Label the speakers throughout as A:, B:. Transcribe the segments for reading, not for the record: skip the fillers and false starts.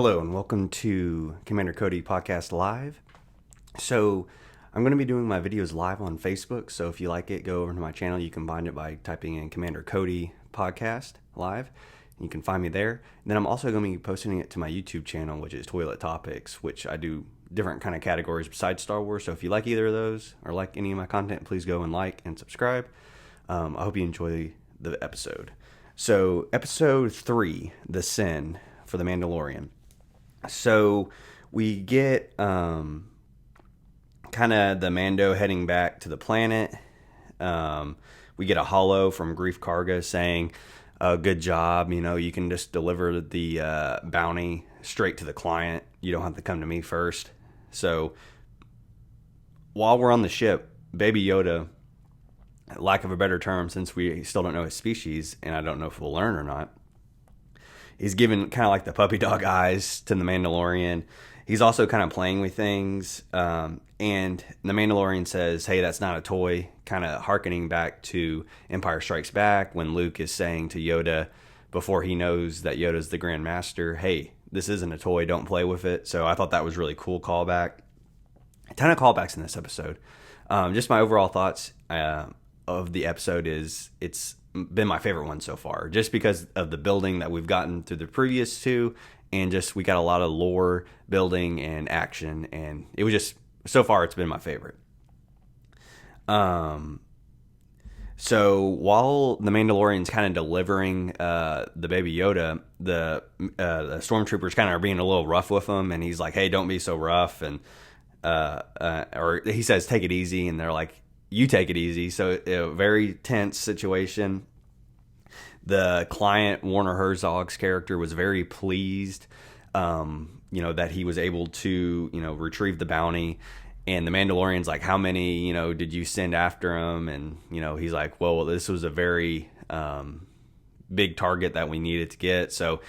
A: Hello and welcome to Commander Cody Podcast Live. So I'm going to be doing my videos live on Facebook. So if you like it, go over to my channel. You can find it by typing in Commander Cody Podcast Live. You can find me there. And then I'm also going to be posting it to my YouTube channel, which is Toilet Topics, which I do different kind of categories besides Star Wars. So if you like either of those or like any of my content, please go and like and subscribe. I hope you enjoy the episode. So episode 3, The Sin for the Mandalorian. So we get kind of the Mando heading back to the planet. We get a holo from Grief Karga saying, good job, you can just deliver the bounty straight to the client. You don't have to come to me first. So while we're on the ship, Baby Yoda, lack of a better term since we still don't know his species, and I don't know if we'll learn or not, he's given kind of like the puppy dog eyes to the Mandalorian. He's also kind of playing with things. And the Mandalorian says, hey, that's not a toy, kind of hearkening back to Empire Strikes Back when Luke is saying to Yoda before he knows that Yoda's the Grand Master, hey, this isn't a toy, don't play with it. So I thought that was really cool callback. A ton of callbacks in this episode. Just my overall thoughts of the episode is it's been my favorite one so far, just because of the building that we've gotten through the previous two, and just we got a lot of lore building and action, and it was just so far it's been my favorite. So while the Mandalorian's kind of delivering the Baby Yoda, the stormtroopers kind of are being a little rough with him, and he's like, hey, don't be so rough, and or he says take it easy, and they're like, you take it easy. So a very tense situation. The client, Werner Herzog's character, was very pleased, that he was able to, retrieve the bounty. And the Mandalorian's like, how many, did you send after him? And, he's like, well, this was a very big target that we needed to get. So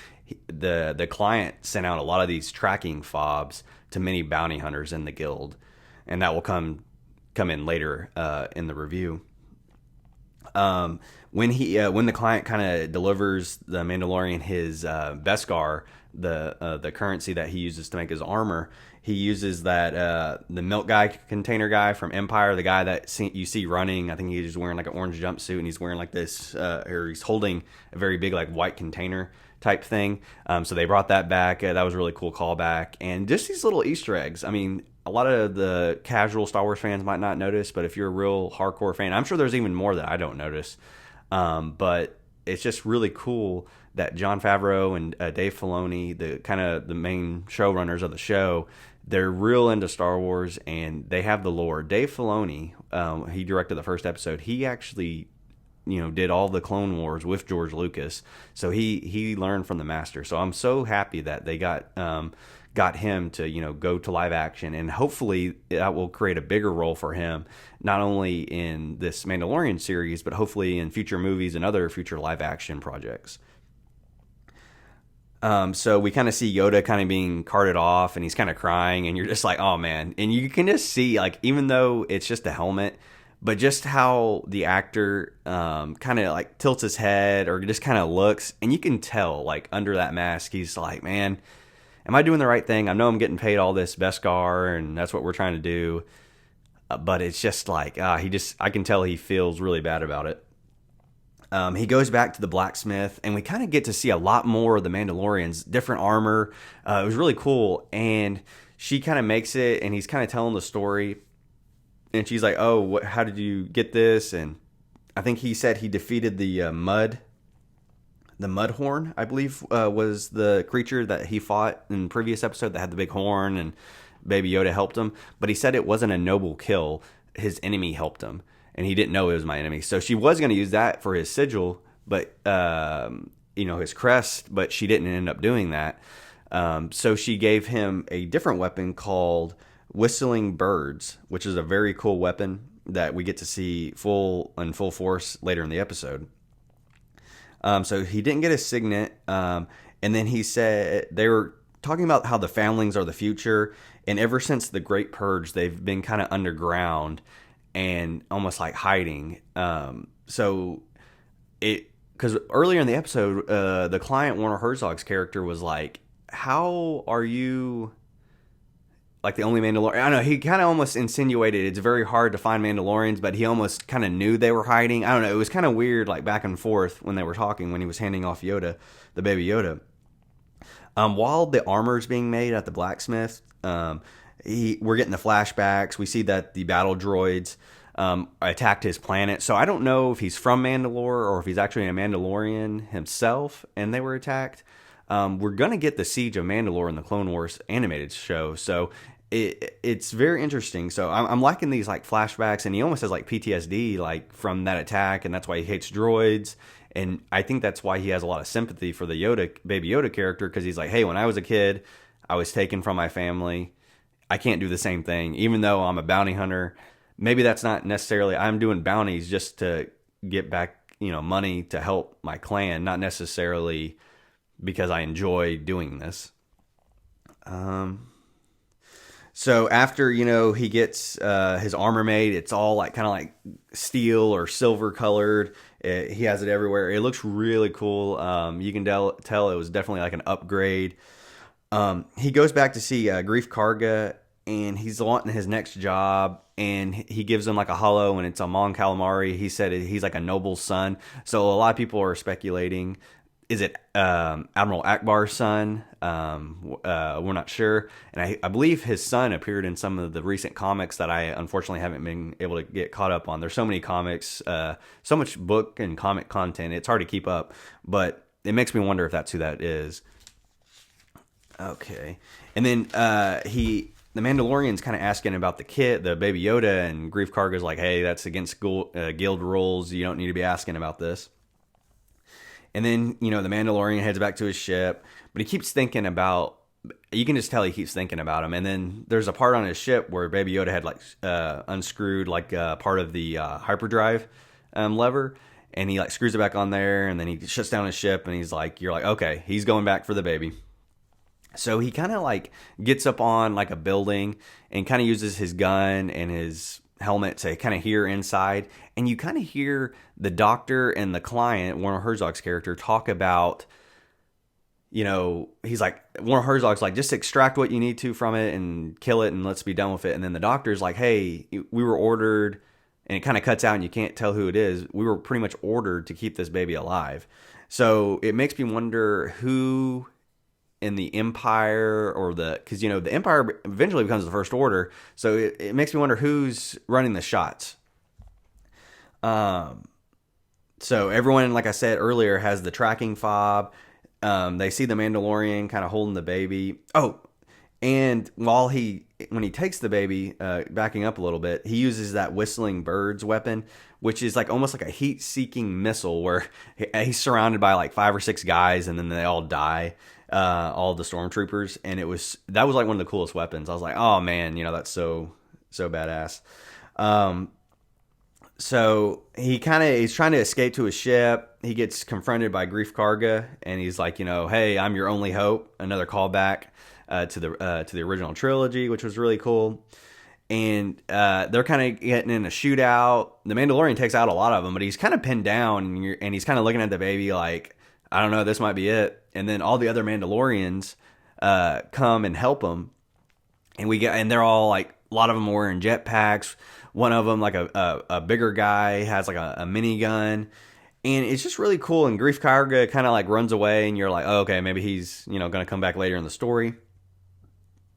A: the client sent out a lot of these tracking fobs to many bounty hunters in the guild. And that will come in later in the review. When the client kind of delivers the Mandalorian his Beskar, the currency that he uses to make his armor, he uses that the milk guy container guy from Empire, the guy that you see running. I think he's wearing like an orange jumpsuit, and he's wearing like this, or he's holding a very big like white container type thing. So they brought that back. That was a really cool callback, and just these little Easter eggs. I mean, a lot of the casual Star Wars fans might not notice, but if you're a real hardcore fan, I'm sure there's even more that I don't notice. But it's just really cool that Jon Favreau and Dave Filoni, the main showrunners of the show, they're real into Star Wars and they have the lore. Dave Filoni, he directed the first episode. He actually, did all the Clone Wars with George Lucas. So he learned from the master. So I'm so happy that they got him to, go to live action, and hopefully that will create a bigger role for him, not only in this Mandalorian series, but hopefully in future movies and other future live action projects. So we kind of see Yoda kind of being carted off, and he's kind of crying, and you're just like, oh man. And you can just see, like, even though it's just a helmet, but just how the actor kind of like tilts his head or just kind of looks, and you can tell, like, under that mask, he's like, man, am I doing the right thing? I know I'm getting paid all this Beskar, and that's what we're trying to do. But it's just like, I can tell he feels really bad about it. He goes back to the blacksmith, and we kind of get to see a lot more of the Mandalorians, different armor. It was really cool. And she kind of makes it, and he's kind of telling the story. And she's like, oh, how did you get this? And I think he said he defeated the Mudhorn, I believe, was the creature that he fought in the previous episode that had the big horn, and Baby Yoda helped him. But he said it wasn't a noble kill. His enemy helped him, and he didn't know it was my enemy. So she was going to use that for his sigil, but his crest, but she didn't end up doing that. So she gave him a different weapon called Whistling Birds, which is a very cool weapon that we get to see full force later in the episode. So he didn't get a signet. And then he said they were talking about how the foundlings are the future. And ever since the Great Purge, they've been kind of underground and almost like hiding. Because earlier in the episode, the client, Werner Herzog's character, was like, how are you like the only Mandalorian? I don't know. He kind of almost insinuated it's very hard to find Mandalorians, but he almost kind of knew they were hiding. I don't know. It was kind of weird, like back and forth when they were talking when he was handing off Yoda, the baby Yoda. While the armor's being made at the blacksmith, we're getting the flashbacks. We see that the battle droids attacked his planet. So I don't know if he's from Mandalore or if he's actually a Mandalorian himself and they were attacked. We're going to get the Siege of Mandalore in the Clone Wars animated show. So it's very interesting. So I'm liking these like flashbacks, and he almost has like PTSD like from that attack, and that's why he hates droids. And I think that's why he has a lot of sympathy for the Baby Yoda character, because he's like, hey, when I was a kid, I was taken from my family. I can't do the same thing, even though I'm a bounty hunter. Maybe that's not necessarily, I'm doing bounties just to get back, money to help my clan, not necessarily because I enjoy doing this. So after, he gets his armor made, it's all like kind of like steel or silver colored. He has it everywhere. It looks really cool. You can tell it was definitely like an upgrade. He goes back to see Grief Karga, and he's wanting his next job, and he gives him like a holo, and it's a Mon Calamari. He said he's like a noble's son. So a lot of people are speculating, is it Admiral Akbar's son? We're not sure. And I believe his son appeared in some of the recent comics that I unfortunately haven't been able to get caught up on. There's so many comics, so much book and comic content. It's hard to keep up, but it makes me wonder if that's who that is. Okay. And then the Mandalorian's kind of asking about the kid, the Baby Yoda, and Grief Karga's like, hey, that's against guild rules. You don't need to be asking about this. And then, the Mandalorian heads back to his ship, but he keeps thinking about, you can just tell he keeps thinking about him. And then there's a part on his ship where Baby Yoda had like unscrewed like part of the hyperdrive lever, and he like screws it back on there, and then he shuts down his ship, and he's like, you're like, okay, he's going back for the baby. So he kind of like gets up on like a building and kind of uses his gun and his helmet to kind of hear inside, and you kind of hear the doctor and the client, Werner Herzog's character, talk about, he's like, Werner Herzog's like, just extract what you need to from it and kill it and let's be done with it. And then the doctor's like, hey, we were ordered, and it kind of cuts out and you can't tell who it is. We were pretty much ordered to keep this baby alive. So it makes me wonder who in the Empire because the Empire eventually becomes the First Order, so it makes me wonder who's running the shots. So everyone, like I said earlier, has the tracking fob. They see the Mandalorian kind of holding the baby. Oh, and when he takes the baby, backing up a little bit, he uses that whistling birds weapon, which is like almost like a heat-seeking missile where he's surrounded by like 5 or 6 guys, and then they all die. All the stormtroopers, and that was like one of the coolest weapons. I was like, oh man, that's so badass. So he's trying to escape to his ship. He gets confronted by Grief Karga, and he's like, hey, I'm your only hope. Another callback to the original trilogy, which was really cool. And they're kind of getting in a shootout. The Mandalorian takes out a lot of them, but he's kind of pinned down, and he's kind of looking at the baby like, I don't know, this might be it. And then all the other Mandalorians come and help him, and they're all like, a lot of them are wearing jetpacks. One of them, like a bigger guy, has like a minigun, and it's just really cool. And Grief Karga kind of like runs away, and you're like, oh, okay, maybe he's going to come back later in the story.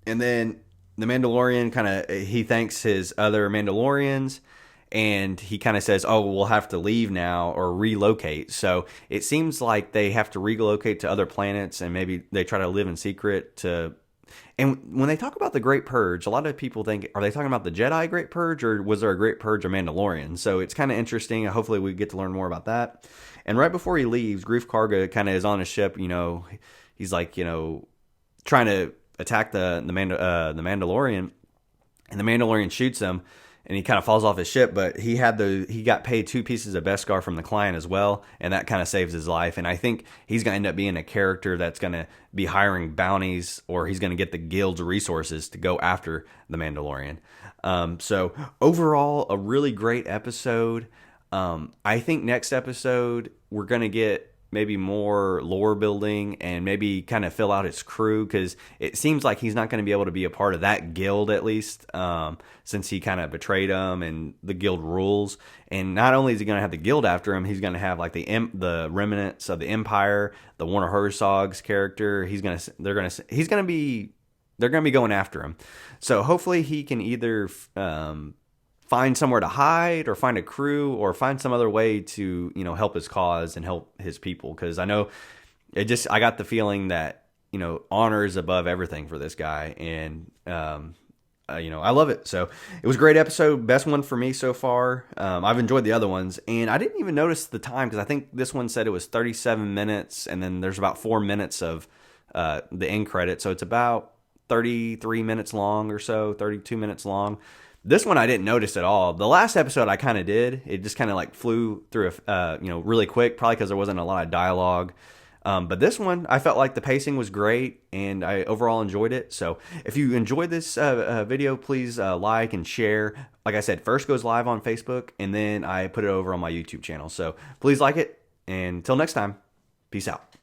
A: And then the Mandalorian he thanks his other Mandalorians. And he kind of says, oh, we'll have to leave now or relocate. So it seems like they have to relocate to other planets, and maybe they try to live in secret. And when they talk about the Great Purge, a lot of people think, are they talking about the Jedi Great Purge, or was there a Great Purge of Mandalorian? So it's kind of interesting. Hopefully we get to learn more about that. And right before he leaves, Grief Karga kind of is on his ship. He's like, trying to attack the Mandalorian, and the Mandalorian shoots him. And he kind of falls off his ship, but he got paid 2 pieces of Beskar from the client as well, and that kind of saves his life. And I think he's going to end up being a character that's going to be hiring bounties, or he's going to get the guild's resources to go after the Mandalorian. So overall, a really great episode. I think next episode we're going to get maybe more lore building and maybe kind of fill out his crew, because it seems like he's not going to be able to be a part of that guild, at least, since he kind of betrayed them and the guild rules. And not only is he going to have the guild after him, he's going to have like the remnants of the Empire, the Werner Herzog's character. They're going to be going after him. So hopefully he can either find somewhere to hide, or find a crew, or find some other way to, help his cause and help his people. Because I know I got the feeling that, honor is above everything for this guy. And, I love it. So it was a great episode. Best one for me so far. I've enjoyed the other ones, and I didn't even notice the time, because I think this one said it was 37 minutes, and then there's about 4 minutes of the end credit. So it's about 33 minutes long or so, 32 minutes long. This one I didn't notice at all. The last episode I kind of did. It just kind of like flew through, really quick, probably because there wasn't a lot of dialogue. But this one, I felt like the pacing was great, and I overall enjoyed it. So if you enjoyed this video, please like and share. Like I said, first goes live on Facebook, and then I put it over on my YouTube channel. So please like it, and until next time, peace out.